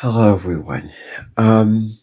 Hello, everyone. Um,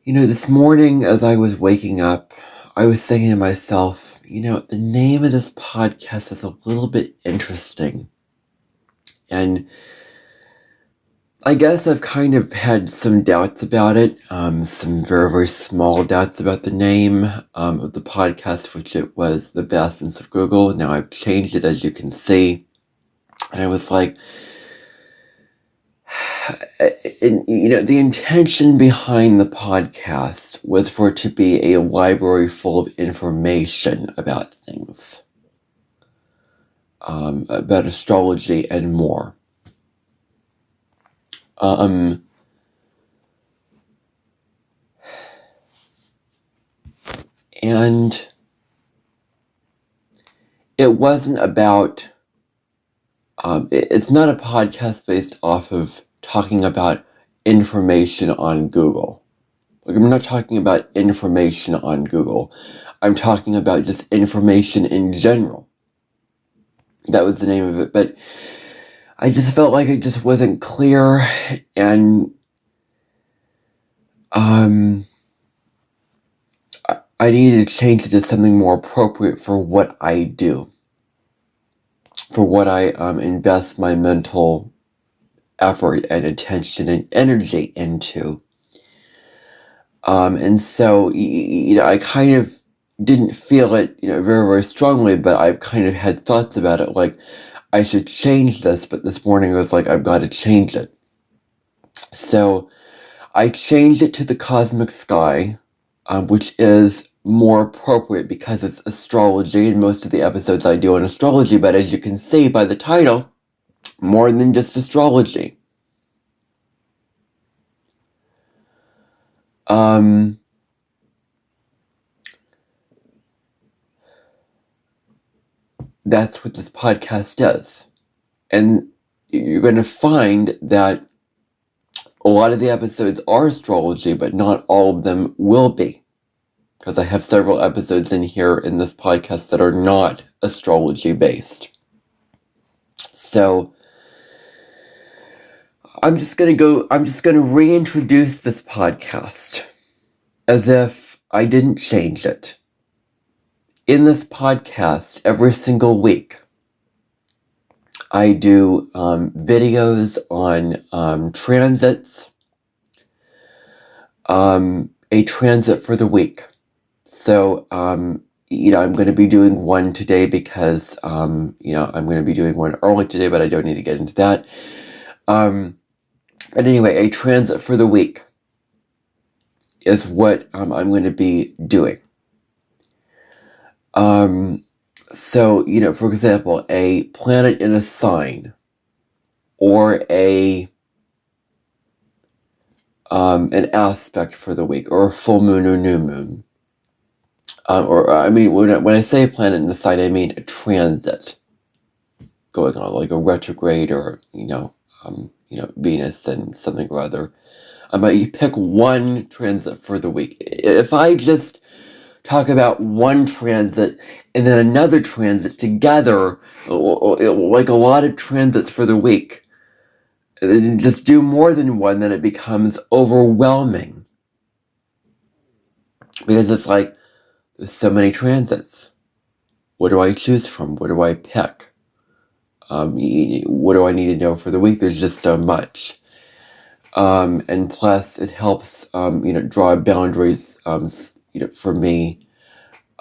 this morning as I was waking up, I was thinking to myself, the name of this podcast is a little bit interesting. And I guess I've kind of had some doubts about it, some very, very small doubts about the name of the podcast, which it was The Bastards of Google. Now I've changed it, as you can see. And I was like, the intention behind the podcast was for it to be a library full of information about things, about astrology and more. And it wasn't about, it's not a podcast based off of talking about information on Google. Like, I'm not talking about information on Google. I'm talking about just information in general. That was the name of it. But I just felt like it just wasn't clear, and I needed to change it to something more appropriate for what I do, for what I invest my mental effort and attention and energy into. And so, I kind of didn't feel it, very, very strongly, but I've kind of had thoughts about it, like, I should change this, but this morning I was like, I've got to change it. So I changed it to The Cosmic Sky, which is more appropriate because it's astrology, and most of the episodes I do on astrology, but as you can see by the title, more than just astrology. That's what this podcast does. And you're going to find that a lot of the episodes are astrology, but not all of them will be. Because I have several episodes in here in this podcast that are not astrology based. So I'm just going to reintroduce this podcast as if I didn't change it. In this podcast, every single week, I do videos on transits, a transit for the week. So, I'm going to be doing one today because, I'm going to be doing one early today, but I don't need to get into that. But anyway, a transit for the week is what I'm going to be doing. So, for example, a planet in a sign, or an aspect for the week, or a full moon or new moon. When I say a planet in the sign, I mean a transit going on, like a retrograde, or, Venus and something or other. But you pick one transit for the week. If I just talk about one transit and then another transit together, like a lot of transits for the week, and just do more than one, then it becomes overwhelming. Because it's like, there's so many transits. What do I choose from? What do I pick? What do I need to know for the week? There's just so much. And plus, it helps, draw boundaries, for me.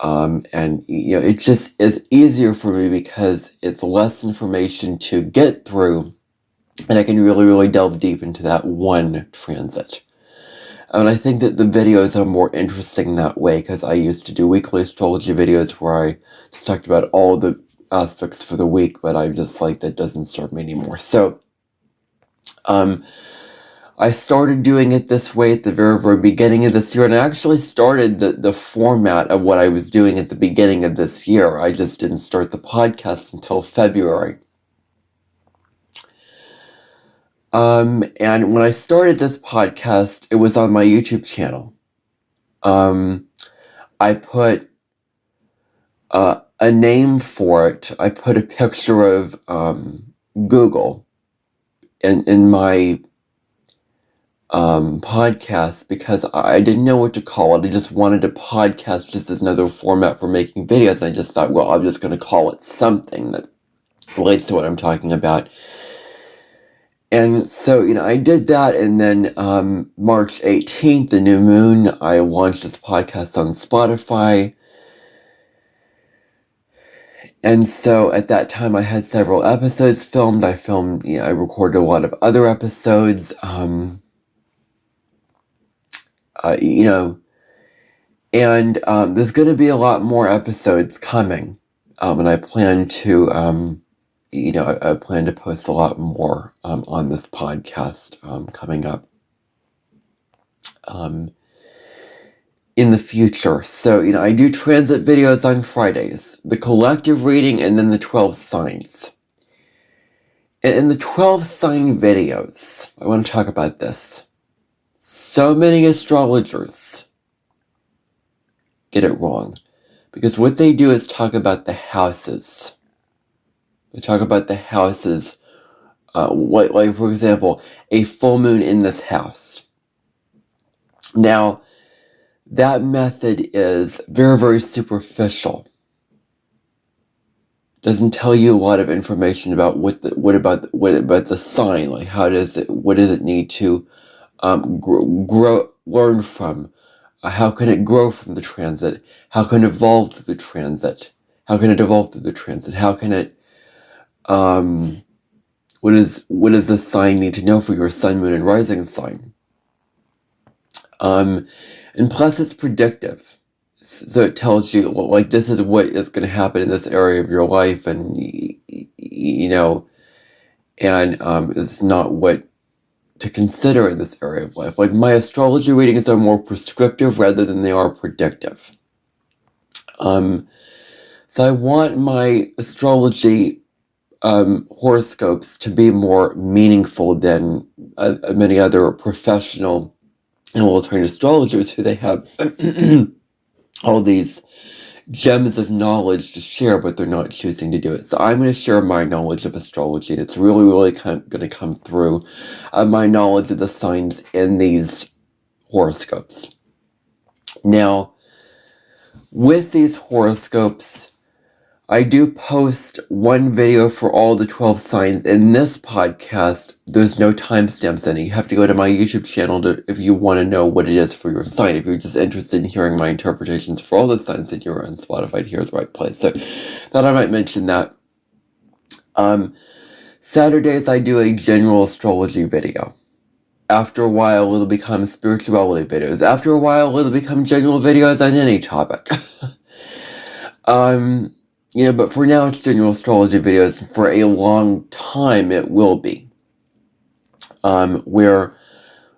It's easier for me because it's less information to get through, and I can really, really delve deep into that one transit. And I think that the videos are more interesting that way, because I used to do weekly astrology videos where I just talked about all the aspects for the week, but I'm just like, that doesn't serve me anymore. So, I started doing it this way at the very, very beginning of this year, and I actually started the format of what I was doing at the beginning of this year. I just didn't start the podcast until February. And when I started this podcast, it was on my YouTube channel. I put a name for it. I put a picture of Google in my podcast because I didn't know what to call it. I just wanted a podcast just as another format for making videos. And I just thought, well, I'm just going to call it something that relates to what I'm talking about. And so, I did that, and then March 18th, the new moon, I launched this podcast on Spotify. And so at that time, I had several episodes filmed. I recorded a lot of other episodes. And there's going to be a lot more episodes coming. And I plan to, I plan to post a lot more on this podcast coming up in the future. So, I do transit videos on Fridays, the collective reading, and then the 12 signs. And in the 12 sign videos, I want to talk about this. So many astrologers get it wrong, because what they do is talk about the houses. They talk about the houses, like for example, a full moon in this house. Now, that method is very, very superficial. Doesn't tell you a lot of information about what about the sign, like what does it need to learn from. How can it grow from the transit? How can it evolve through the transit? How can it evolve through the transit? How can it, what does the sign need to know for your sun, moon, and rising sign? And plus it's predictive. So it tells you, like, this is what is going to happen in this area of your life, and, it's not what to consider in this area of life. Like, my astrology readings are more prescriptive rather than they are predictive. So I want my astrology horoscopes to be more meaningful than many other professional and well-trained astrologers who they have all these gems of knowledge to share, but they're not choosing to do it. So I'm going to share my knowledge of astrology, and it's really, really going to come through my knowledge of the signs in these horoscopes. Now, with these horoscopes, I do post one video for all the 12 signs. In this podcast, there's no timestamps in it. You have to go to my YouTube channel if you want to know what it is for your sign. If you're just interested in hearing my interpretations for all the signs that you're on Spotify, here's the right place. So thought I might mention that. Saturdays, I do a general astrology video. After a while, it'll become spirituality videos. After a while, it'll become general videos on any topic. But for now, it's general astrology videos. For a long time, it will be. Where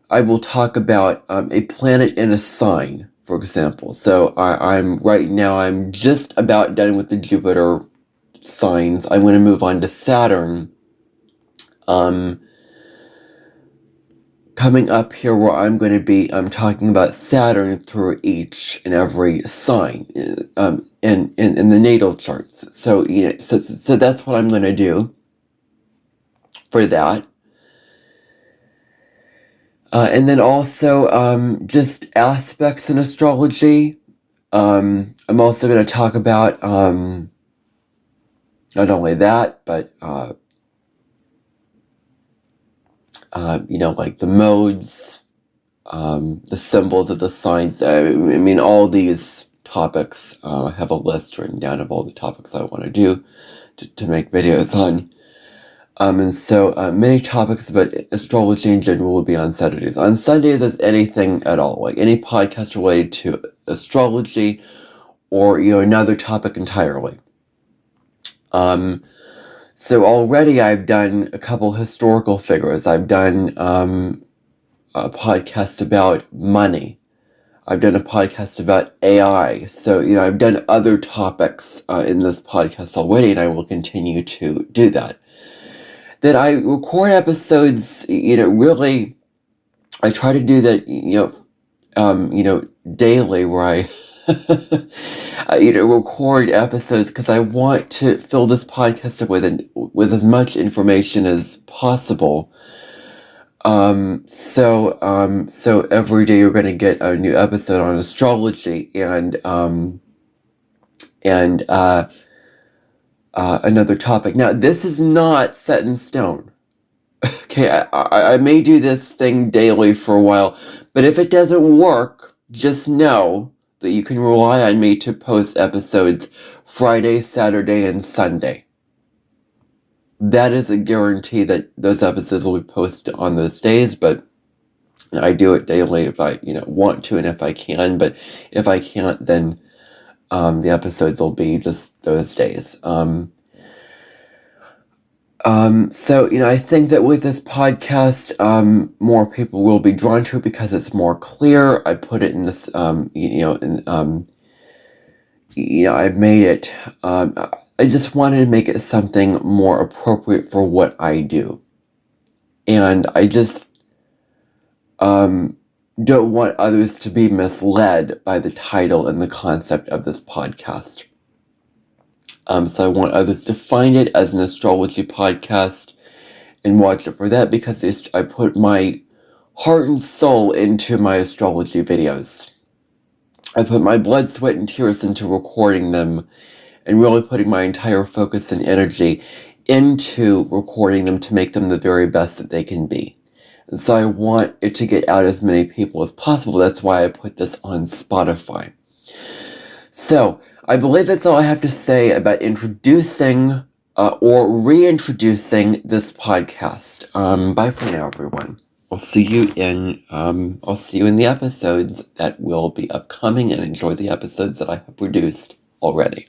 I will talk about a planet in a sign, for example. So I'm just about done with the Jupiter signs. I'm going to move on to Saturn. Coming up here, where I'm going to be talking about Saturn through each and every sign in the natal charts. So so that's what I'm going to do for that. And then also just aspects in astrology. I'm also going to talk about not only that, but like the modes, the symbols of the signs. All these topics. I have a list written down of all the topics I want to do to make videos on. And so many topics about astrology in general will be on Saturdays. On Sundays, it's anything at all, like any podcast related to astrology or, another topic entirely. So already I've done a couple historical figures. I've done a podcast about money. I've done a podcast about AI. So, I've done other topics in this podcast already, and I will continue to do that. That I record episodes, really, I try to do that, daily, where I record episodes, because I want to fill this podcast up with as much information as possible, So every day you're going to get a new episode on astrology and another topic. Now, this is not set in stone. Okay, I may do this thing daily for a while, but if it doesn't work, just know that you can rely on me to post episodes Friday, Saturday, and Sunday. That is a guarantee that those episodes will be posted on those days, but I do it daily if I, want to and if I can, but if I can't, then the episodes will be just those days. So, I think that with this podcast, more people will be drawn to it because it's more clear. I put it in this, I've made it, I just wanted to make it something more appropriate for what I do. And I just, don't want others to be misled by the title and the concept of this podcast. So I want others to find it as an astrology podcast and watch it for that because I put my heart and soul into my astrology videos. I put my blood, sweat, and tears into recording them and really putting my entire focus and energy into recording them to make them the very best that they can be. And so I want it to get out as many people as possible. That's why I put this on Spotify. So I believe that's all I have to say about introducing or reintroducing this podcast. Bye for now, everyone. I'll see you in the episodes that will be upcoming, and enjoy the episodes that I have produced already.